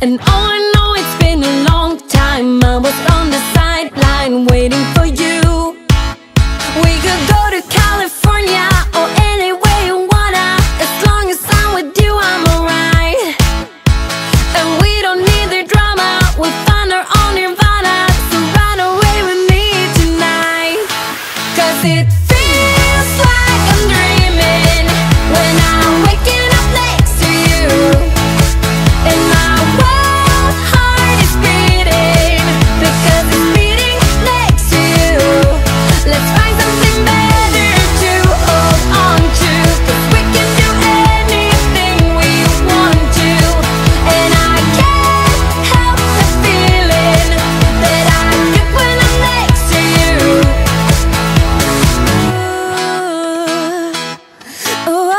And all I know, it's been a long time. I was on the sideline waiting for you. We could go to California or anywhere you wanna. As long as I'm with you, I'm alright. And we don't need the drama, we'll find our own nirvana. So run away with me tonight. 'Cause it feels like I'm dreaming when I'm waking up next to you. And my wild heart is beating because it's beating next to you. Let's find something better to hold on to, 'cause we can do anything we want to. And I can't help the feeling that I get when I'm next to you. Ooh,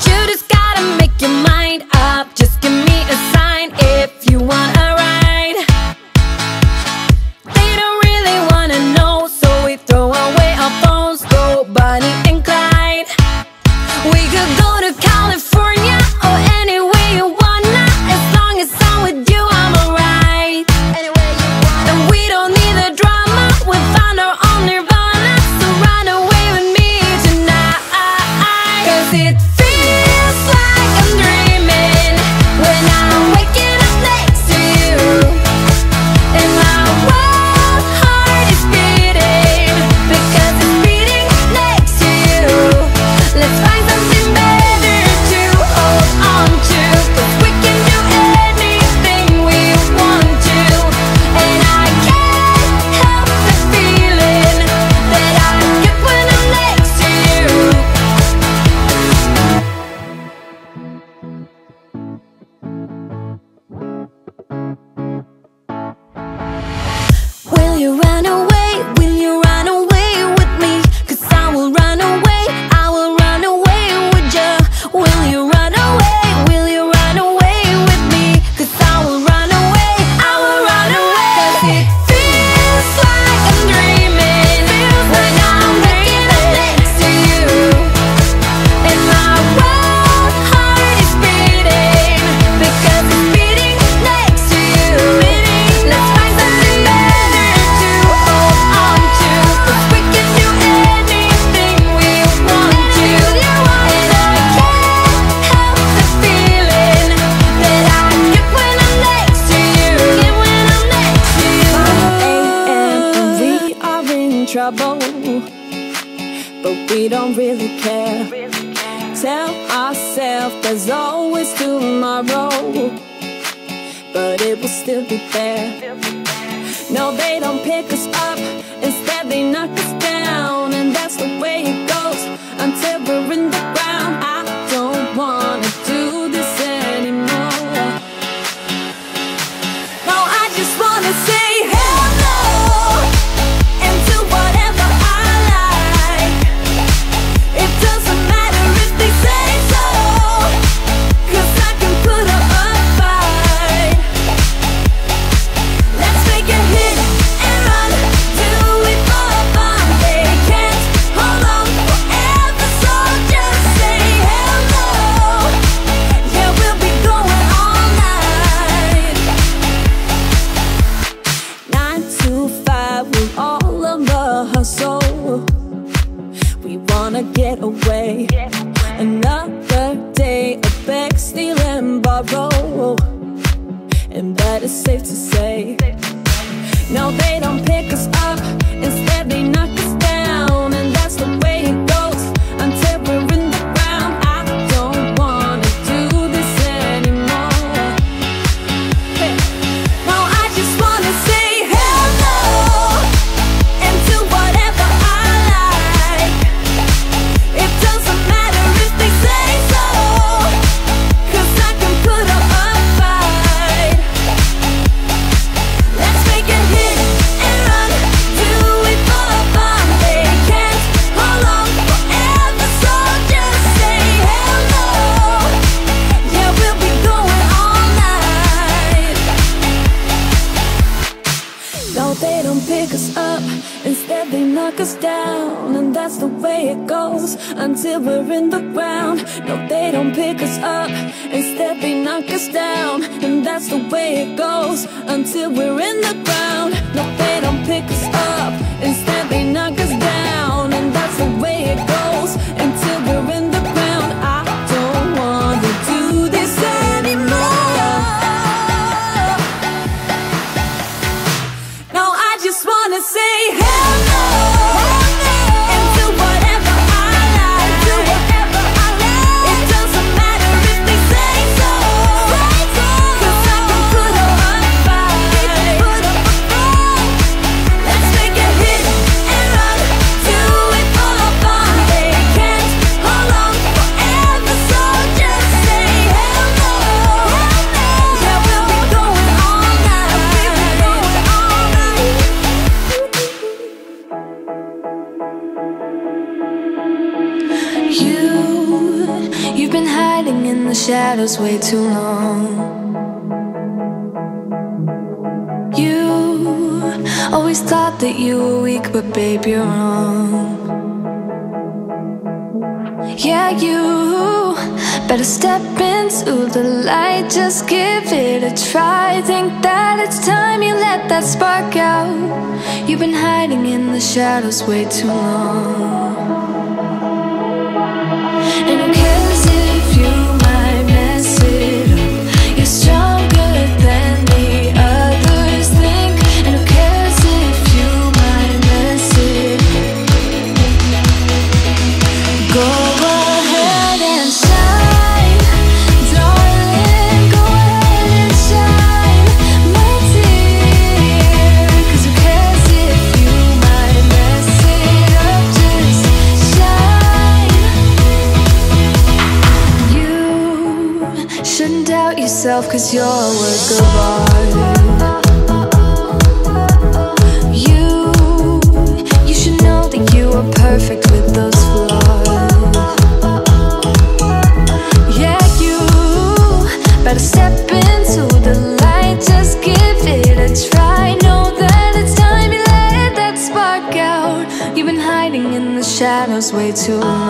you just gotta make your mind up. Just give me a sign if you want a ride. They don't really wanna know, so we throw away our phones, go Bonnie and Clyde. We could go to California or anywhere you wanna. As long as I'm with you, I'm alright. And we don't need the drama, we'll find our own nirvana. So run away with me tonight. 'Cause it feels like I'm dreaming when I'm waking up next to you. And my wild heart is beating because it's beating next to you. Let's find something better to hold on to, 'cause we can do anything we want to. And I can't help the feeling that I get when I'm next to you. Will you run away? Will you run away with me? 'Cause I will run away, I will run away with you. Will you run away? Will you run away with me? 'Cause I will run away, I will run away. 'Cause it feels like I'm dreaming when I'm waking up next to you. And my wild heart is beating because it's beating next to you. Let's find something better to hold on to, 'cause we can do anything we want to. And I can't help the feeling that I get when I'm next to you. Get when I'm next to you. 5 a.m. and we are in trouble, but we don't really care. Tell ourselves there's always tomorrow, but it will still be there. No, they don't pick us up, instead they knock us down. And that's the way it goes until we're in the ground. I don't wanna do this anymore. No, I just wanna say hello and do whatever I like. It doesn't matter if they say so, 'cause I can put up a fight. Let's make a hit and run, do it for fun. They can't hold on forever, so just say hello. Yeah, we'll be going all night. 9 to 5, we're all on the hustle. We wanna get away. Another day of beg, steal and borrow, and that is safe to say. No, they don't pick us up, instead they knock us down. And that's the way it goes until we're in the ground. I don't wanna do this anymore. Hey. No, I just wanna say hello and do whatever I like. It doesn't matter if they say so, 'cause I can put up a fight. Let's make a hit and run, do it for fun. They can't hold on forever, so just say hello. Yeah, we'll be going all night. No, they don't pick us up, instead they knock us down. And that's the way it goes until we're in the ground. No, they don't pick us up, instead they knock us down. And that's the way it goes until we're in the ground. No, they don't pick us up, instead they knock us down. And that's the way it goes until we're in the ground. I don't wanna do this anymore. No, I just wanna say hell no, and do whatever I like. Do whatever I like. It doesn't matter if they say so. 'Cause I can put up a fight. Let's make a hit and run. Do it for fun. They can't hold on forever, so just say hell no. Yeah, we'll be going all night. We'll be going all night. You've been hiding in the shadows way too long. You always thought that you were weak, but babe, you're wrong. Yeah, you better step into the light, just give it a try. Think that it's time you let that spark out. You've been hiding in the shadows way too long. And who cares if you might mess it up? You're stronger than the others think. And who cares if you might mess it up? Go ahead and shine, darling. Go ahead and shine, my dear. 'Cause who cares if you might mess it up? Just shine. You shouldn't doubt yourself, 'cause you're a work of art. You should know that you are perfect with those flaws. Yeah, you better step into the light, just give it a try. Know that it's time you let that spark out. You've been hiding in the shadows way too long.